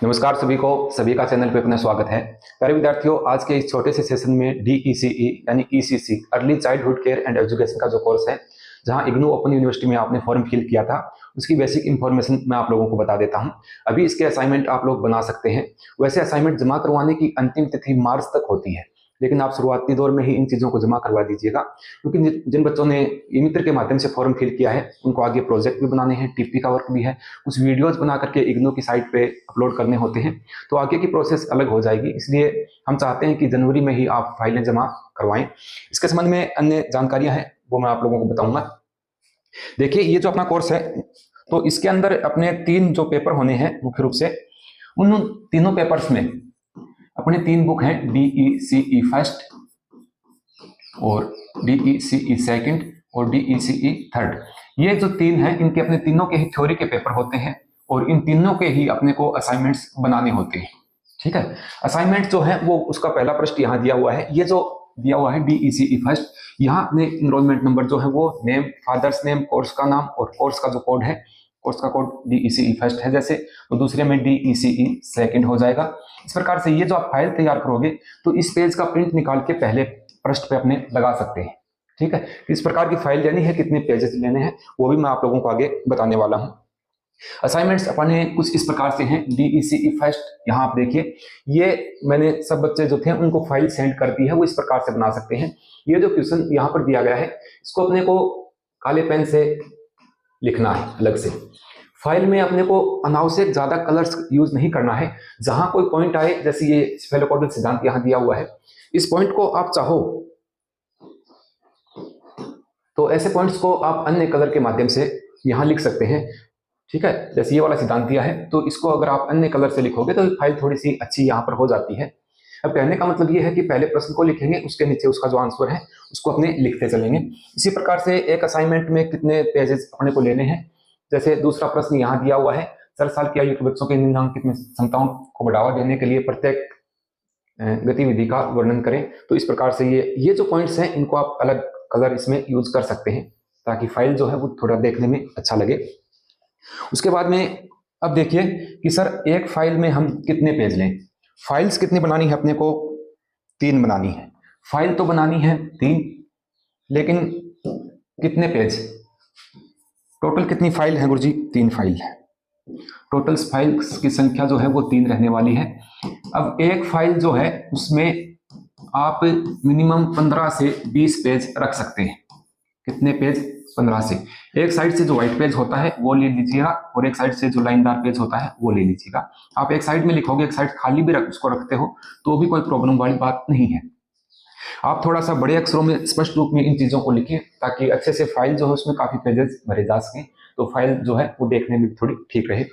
नमस्कार सभी का चैनल पे अपना स्वागत है। प्यारे विद्यार्थियों, आज के इस छोटे से सेशन में DECE यानी ECC early childhood care and education का जो कोर्स है, जहां इग्नू ओपन यूनिवर्सिटी में आपने फॉर्म फिल किया था, उसकी बेसिक इंफॉर्मेशन मैं आप लोगों को बता देता हूं। अभी इसके असाइनमेंट आप लोग बना सकते हैं। वैसे असाइनमेंट जमा करवाने की अंतिम तिथि मार्च तक होती है, लेकिन आप शुरुआती दौर में ही इन चीज़ों को जमा करवा दीजिएगा, क्योंकि जिन बच्चों ने ई मित्र के माध्यम से फॉर्म फिल किया है उनको आगे प्रोजेक्ट भी बनाने हैं, टीपी का वर्क भी है, कुछ वीडियोज बना करके इग्नू की साइट पे अपलोड करने होते हैं, तो आगे की प्रोसेस अलग हो जाएगी। इसलिए हम चाहते हैं कि जनवरी में ही आप फाइलें जमा करवाएं। इसके संबंध में अन्य जानकारियां हैं वो मैं आप लोगों को बताऊंगा। देखिए, ये जो अपना कोर्स है, तो इसके अंदर अपने 3 जो पेपर होने हैं मुख्य रूप से, उन तीनों पेपर्स में अपने 3 बुक हैं, DECE फर्स्ट और DECE सेकंड और DECE थर्ड। ये जो 3 हैं, इनके अपने तीनों के ही थ्योरी के पेपर होते हैं और इन तीनों के ही अपने को असाइनमेंट्स बनाने होते हैं। ठीक है, असाइनमेंट जो है वो उसका पहला प्रश्न यहाँ दिया हुआ है। ये जो दिया हुआ है DECE फर्स्ट, यहाँ अपने इनरोलमेंट नंबर जो है वो नेम, फादर्स नेम, कोर्स का नाम और कोर्स का जो कोड है, कोर्स का कोड DECE फर्स्ट है जैसे, तो दूसरे में DECE सेकंड हो जाएगा। इस प्रकार से ये जो आप फाइल तैयार करोगे तो इस पेज का प्रिंट निकाल के पहले पृष्ठ पे अपने लगा सकते हैं। ठीक है, इस प्रकार की फाइल लेनी है, कितने पेजेस लेने हैं वो भी मैं आप लोगों को आगे बताने वाला हूँ। असाइनमेंट्स अपने कुछ इस प्रकार से हैं। DECE फर्स्ट, यहाँ आप देखिए, ये मैंने सब बच्चे जो थे उनको फाइल सेंड कर दी है, वो इस प्रकार से बना सकते हैं। ये जो क्वेश्चन यहाँ पर दिया गया है, इसको अपने को काले पेन से लिखना है अलग से। फाइल में अपने को अनावश्यक ज्यादा कलर्स यूज नहीं करना है। जहां कोई पॉइंट आए, जैसे ये स्फेलोकॉर्डल सिद्धांत यहाँ दिया हुआ है, इस पॉइंट को आप चाहो तो ऐसे पॉइंट्स को आप अन्य कलर के माध्यम से यहाँ लिख सकते हैं। ठीक है, जैसे ये वाला सिद्धांत दिया है, तो इसको अगर आप अन्य कलर से लिखोगे तो फाइल थोड़ी सी अच्छी यहाँ पर हो जाती है। अब कहने का मतलब ये है कि पहले प्रश्न को लिखेंगे, उसके नीचे उसका जो आंसर है उसको अपने लिखते चलेंगे। इसी प्रकार से एक असाइनमेंट में कितने पेजेस अपने को लेने हैं, जैसे दूसरा प्रश्न यहाँ दिया हुआ है, 4 साल की आयु के बच्चों के निम्नलिखित में क्षमताओं को बढ़ावा देने के लिए प्रत्येक गतिविधि का वर्णन करें। तो इस प्रकार से ये जो पॉइंट्स हैं, इनको आप अलग कलर इसमें यूज कर सकते हैं ताकि फाइल जो है वो थोड़ा देखने में अच्छा लगे। उसके बाद में अब देखिए कि सर एक फाइल में हम कितने पेज लें। फाइल्स कितनी बनानी है अपने को? 3 बनानी है। फाइल तो बनानी है 3, लेकिन कितने पेज? टोटल कितनी फाइल है गुरुजी? 3 फाइल है। टोटल फाइल्स की संख्या जो है वो 3 रहने वाली है। अब एक फाइल जो है उसमें आप मिनिमम 15 से 20 पेज रख सकते हैं। कितने पेज? 15 से। एक साइड से जो व्हाइट पेज होता है वो ले लीजिएगा और एक साइड से जो लाइनदार पेज होता है वो ले लीजिएगा। आप एक साइड में लिखोगे, एक साइड खाली भी उसको रखते हो तो भी कोई प्रॉब्लम वाली बात नहीं है। आप थोड़ा सा बड़े अक्षरों में स्पष्ट रूप में इन चीजों को लिखिए ताकि अच्छे से फाइल जो है उसमें काफी पेजेस भरे जा सकें, तो फाइल जो है वो देखने में भी थोड़ी ठीक रहे।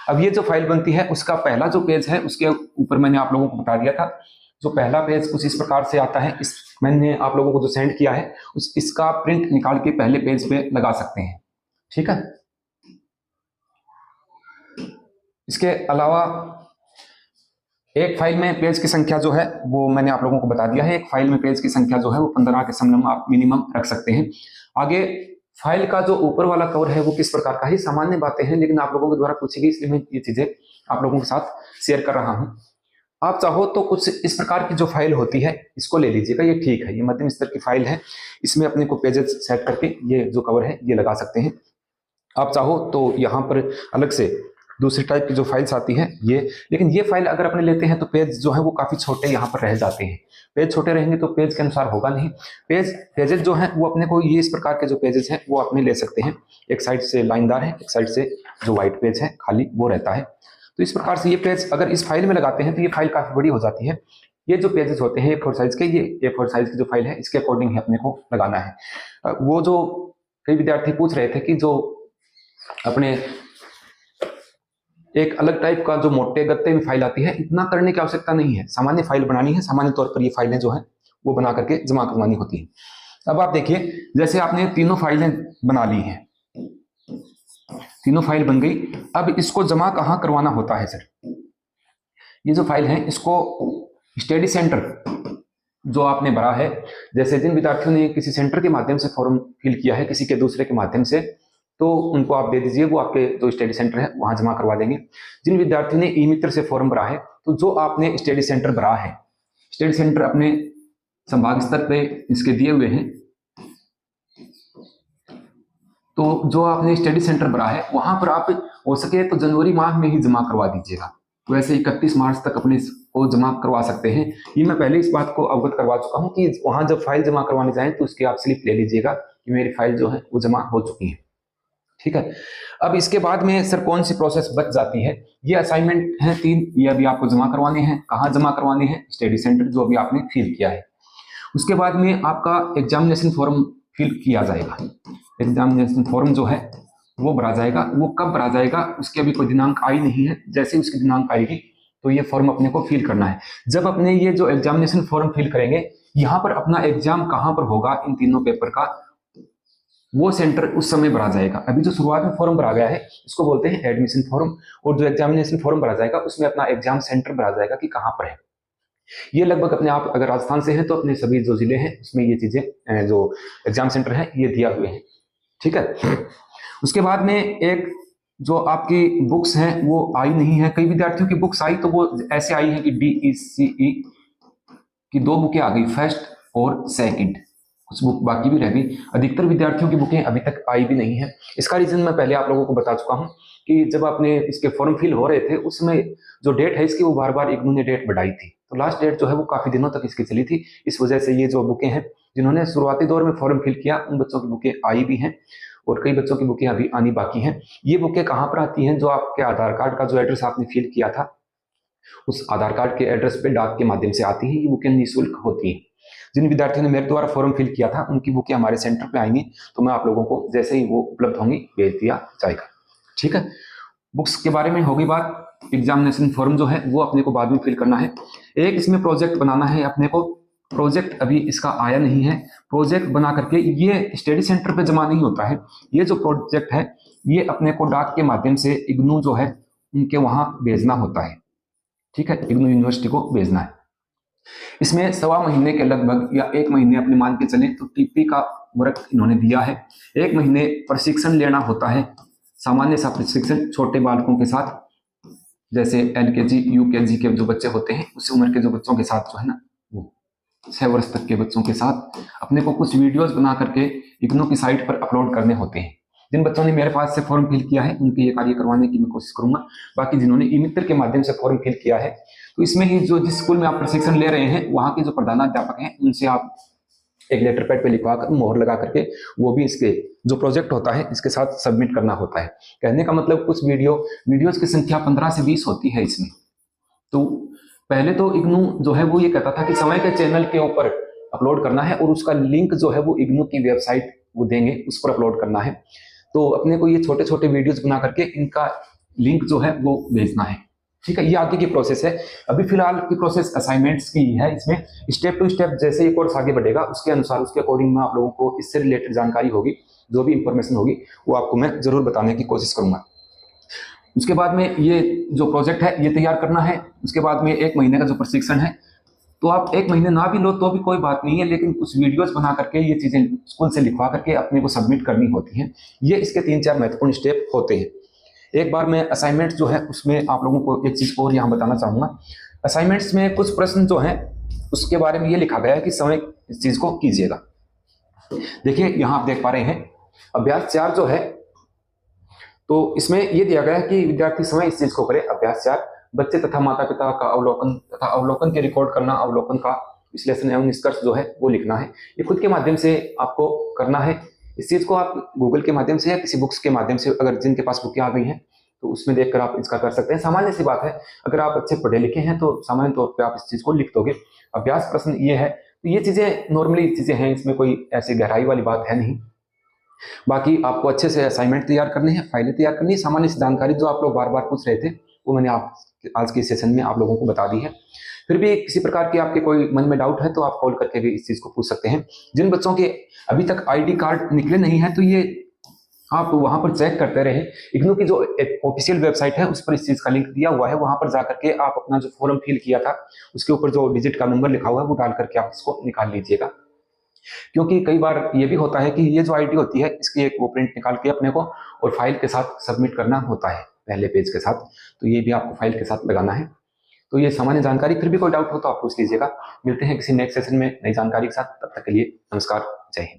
अब ये जो फाइल बनती है उसका पहला जो पेज है उसके ऊपर मैंने आप लोगों को बता दिया था, जो पहला पेज कुछ इस प्रकार से आता है। इस मैंने आप लोगों को जो सेंड किया है इसका प्रिंट निकाल के पहले पेज पे लगा सकते हैं। ठीक है, इसके अलावा एक फाइल में पेज की संख्या जो है वो मैंने आप लोगों को बता दिया है। एक फाइल में पेज की संख्या जो है वो 15 के समलंब आप मिनिमम रख सकते हैं। आगे फाइल का जो ऊपर वाला कवर है वो किस प्रकार का है, सामान्य बातें हैं लेकिन आप लोगों के द्वारा पूछी गई, इसलिए मैं ये चीजें आप लोगों के साथ शेयर कर रहा हूं। आप चाहो तो कुछ इस प्रकार की जो फाइल होती है इसको ले लीजिएगा, ये ठीक है, ये मध्यम स्तर की फाइल है। इसमें अपने को पेजेस सेट करके ये जो कवर है ये लगा सकते हैं। आप चाहो तो यहाँ पर अलग से दूसरी टाइप की जो फाइल्स आती है ये, लेकिन ये फाइल अगर अपने लेते हैं तो पेज जो है वो काफी छोटे यहाँ पर रह जाते हैं। पेज छोटे रहेंगे तो पेज के अनुसार होगा नहीं। पेजेस जो हैं वो अपने को ये इस प्रकार के जो पेजेस हैं वो अपने ले सकते हैं। एक साइड से लाइनदार है, एक साइड से जो व्हाइट पेज है खाली वो रहता है। तो इस प्रकार से ये पेज अगर इस फाइल में लगाते हैं तो ये फाइल काफी बड़ी हो जाती है। ये जो पेजेस होते हैं A4 साइज के, ये A4 साइज की जो फाइल है इसके अकॉर्डिंग ही अपने को लगाना है। वो जो कई विद्यार्थी पूछ रहे थे कि जो अपने एक अलग टाइप का जो मोटे गत्ते में फाइल आती है, इतना करने की आवश्यकता नहीं है। सामान्य फाइल बनानी है, सामान्य तौर पर ये फाइलें जो है वो बना करके जमा करवानी होती है। अब आप देखिए, जैसे आपने तीनों फाइलें बना ली हैं, तीनों फाइल बन गई। अब इसको जमा कहाँ करवाना होता है सर? ये जो फाइल है इसको स्टडी सेंटर जो आपने भरा है, जैसे जिन विद्यार्थियों ने किसी सेंटर के माध्यम से फॉर्म फिल किया है, किसी के दूसरे के माध्यम से, तो उनको आप दे दीजिए, वो आपके जो स्टडी सेंटर है वहां जमा करवा देंगे। जिन विद्यार्थियों ने ई मित्र से फॉर्म भरा है, तो जो आपने स्टडी सेंटर भरा है, स्टडी सेंटर अपने संभाग स्तर पे इसके दिए हुए हैं, तो जो आपने स्टडी सेंटर भरा है वहां पर आप हो सके तो जनवरी माह में ही जमा करवा दीजिएगा। तो ऐसे 31 मार्च तक अपने को जमा करवा सकते हैं। ये मैं पहले इस बात को अवगत करवा चुका हूँ कि वहां जब फाइल जमा करवाने जाएं तो उसकी आप स्लिप ले लीजिएगा कि मेरी फाइल जो है वो जमा हो चुकी है। ठीक है। अब इसके बाद में सर कौन सी प्रोसेस बच जाती है? ये असाइनमेंट है 3, ये अभी आपको जमा करवाने हैं। कहाँ जमा करवाने हैं? स्टडी सेंटर जो अभी आपने फिल किया है। उसके बाद में आपका एग्जामिनेशन फॉर्म फिल किया जाएगा। एग्जामिनेशन फॉर्म जो है वो भरा जाएगा। वो कब भरा जाएगा उसकी अभी कोई दिनांक आई नहीं है। जैसे उसकी दिनांक आएगी तो ये फॉर्म अपने को फिल करना है। जब अपने ये जो एग्जामिनेशन फॉर्म फिल करेंगे, यहाँ पर अपना एग्जाम कहाँ पर होगा इन तीनों पेपर का, वो सेंटर उस समय भरा जाएगा। अभी जो शुरुआत में फॉर्म भरा गया है इसको बोलते हैं एडमिशन फॉर्म, और जो एग्जामिनेशन फॉर्म भरा जाएगा उसमें अपना एग्जाम सेंटर भरा जाएगा कि कहाँ पर है। ये लगभग अपने आप अगर राजस्थान से हैं तो अपने सभी जो जिले हैं उसमें ये चीजें जो एग्जाम सेंटर है ये दिया हुए हैं। ठीक है। उसके बाद में एक जो आपकी बुक्स हैं वो आई नहीं है। कई विद्यार्थियों की बुक्स आई तो वो ऐसे आई है कि DECE की 2 बुकें आ गई, फर्स्ट और सेकंड, कुछ बुक बाकी भी रह गई। अधिकतर विद्यार्थियों की बुकें अभी तक आई भी नहीं है। इसका रीजन मैं पहले आप लोगों को बता चुका हूं कि जब आपने इसके फॉर्म फिल हो रहे थे उसमें जो डेट है इसकी वो बार बार इग्नू ने डेट बढ़ाई थी, तो लास्ट डेट जो है वो काफी दिनों तक इसकी चली थी। इस वजह से ये जो बुकें हैं जिन्होंने शुरुआती दौर में फॉर्म फिल किया उन बच्चों की बुकें आई भी हैं और कई बच्चों की बुकें अभी आनी बाकी हैं। ये बुकें कहाँ पर आती हैं? जो आपके आधार कार्ड का जो एड्रेस आपने फिल किया था उस आधार कार्ड के एड्रेस पे डाक के माध्यम से आती हैं। ये बुकें निःशुल्क होती हैं। जिन विद्यार्थियों ने मेरे द्वारा फॉर्म फिल किया था उनकी बुकें हमारे सेंटर पे आएंगी तो मैं आप लोगों को जैसे ही वो उपलब्ध होंगी भेज दिया जाएगा। ठीक है। बुक्स के बारे में होगी बात। एग्जामिनेशन फॉर्म जो है वो अपने को बाद में फिल करना है। एक इसमें प्रोजेक्ट बनाना है अपने को। प्रोजेक्ट अभी इसका आया नहीं है। प्रोजेक्ट बना करके ये स्टडी सेंटर पे जमा नहीं होता है। ये जो प्रोजेक्ट है ये अपने को डाक के माध्यम से इग्नू जो है उनके वहां भेजना होता है। ठीक है। इग्नू यूनिवर्सिटी को भेजना है। इसमें 1.25 महीने के लगभग या 1 महीने अपने मान के चले तो टीपी का वर्क इन्होंने दिया है। 1 महीने प्रशिक्षण लेना होता है, सामान्य सा प्रशिक्षण छोटे बालकों के साथ, जैसे LKG UKG के जो बच्चे होते हैं उस उम्र के जो बच्चों के साथ जो है ना वो 6 वर्ष तक के बच्चों के साथ अपने को कुछ वीडियोस बना करके इग्नू की साइट पर अपलोड करने होते हैं। जिन बच्चों ने मेरे पास से फॉर्म फिल किया है उनके ये कार्य करवाने की मैं कोशिश करूंगा। बाकी जिन्होंने ई मित्र के माध्यम से फॉर्म फिल किया है तो इसमें ही जो जिस स्कूल में आप प्रशिक्षण ले रहे हैं वहां के जो प्रधानाध्यापक हैं उनसे आप एक लेटर पैड पे लिखवा कर मोहर लगा करके वो भी इसके जो प्रोजेक्ट होता है इसके साथ सबमिट करना होता है। कहने का मतलब कुछ वीडियोस की संख्या 15 से 20 होती है इसमें। तो पहले तो इग्नू जो है वो ये कहता था कि समय के चैनल के ऊपर अपलोड करना है और उसका लिंक जो है वो इग्नू की वेबसाइट वो देंगे उस पर अपलोड करना है। तो अपने को ये छोटे छोटे वीडियोस बना करके इनका लिंक जो है वो भेजना है। ठीक है। ये आगे की प्रोसेस है। अभी फिलहाल की प्रोसेस असाइनमेंट्स की है। इसमें स्टेप टू स्टेप जैसे ये कोर्स आगे बढ़ेगा उसके अनुसार उसके अकॉर्डिंग मैं आप लोगों को इससे रिलेटेड जानकारी होगी, जो भी इंफॉर्मेशन होगी वो आपको मैं जरूर बताने की कोशिश करूंगा। उसके बाद में ये जो प्रोजेक्ट है ये तैयार करना है। उसके बाद में 1 महीने का जो प्रशिक्षण है तो आप 1 महीने ना भी लो तो भी कोई बात नहीं है, लेकिन कुछ वीडियोस बना करके ये चीजें स्कूल से लिखवा करके अपने को सबमिट करनी होती हैं। ये इसके 3-4 महत्वपूर्ण स्टेप होते हैं। एक बार मैं असाइनमेंट जो है उसमें आप लोगों को एक चीज और यहाँ बताना चाहूंगा। असाइनमेंट्स में कुछ प्रश्न जो हैं उसके बारे में ये लिखा गया है कि समय इस चीज को कीजिएगा। देखिए यहाँ आप देख पा रहे हैं अभ्यास 4 जो है तो इसमें ये दिया गया है कि विद्यार्थी समय इस चीज को करे। अभ्यास 4 बच्चे तथा माता पिता का अवलोकन तथा अवलोकन के रिकॉर्ड करना, अवलोकन का विश्लेषण एवं निष्कर्ष जो है वो लिखना है। ये खुद के माध्यम से आपको करना है। इस चीज को आप गूगल के माध्यम से या किसी बुक्स के माध्यम से अगर जिनके पास बुकें आ गई हैं तो उसमें देखकर आप इसका कर सकते हैं। सामान्य सी बात है, अगर आप अच्छे पढ़े लिखे हैं तो सामान्य तौर पे आप इस चीज को लिख दोगे। अभ्यास प्रश्न ये है तो ये चीजें नॉर्मली चीजें हैं, इसमें कोई ऐसी गहराई वाली बात है नहीं। बाकी आपको अच्छे से असाइनमेंट तैयार करने हैं, फाइलें तैयार करनी है। सामान्य सी जानकारी जो आप लोग बार बार पूछ रहे थे वो मैंने आज के सेशन में आप लोगों को बता दी है। फिर भी किसी प्रकार की आपके कोई मन में डाउट है तो आप कॉल करके भी इस चीज को पूछ सकते हैं। जिन बच्चों के अभी तक ID कार्ड निकले नहीं है तो ये आप वहां पर चेक करते रहे। इग्नू की जो ऑफिशियल वेबसाइट है उस पर इस चीज का लिंक दिया हुआ है, वहां पर जाकर के आप अपना जो फॉर्म फिल किया था उसके ऊपर जो डिजिट का नंबर लिखा हुआ है वो डाल करके आप इसको निकाल लीजिएगा। क्योंकि कई बार ये भी होता है कि ये जो आईडी होती है इसकी एक वो प्रिंट निकाल के अपने को और फाइल के साथ सबमिट करना होता है पहले पेज के साथ, तो ये भी आपको फाइल के साथ लगाना है। तो ये सामान्य जानकारी, फिर भी कोई डाउट हो तो आप पूछ लीजिएगा। मिलते हैं किसी नेक्स्ट सेशन में नई जानकारी के साथ, तब तक के लिए नमस्कार, जय हिंद।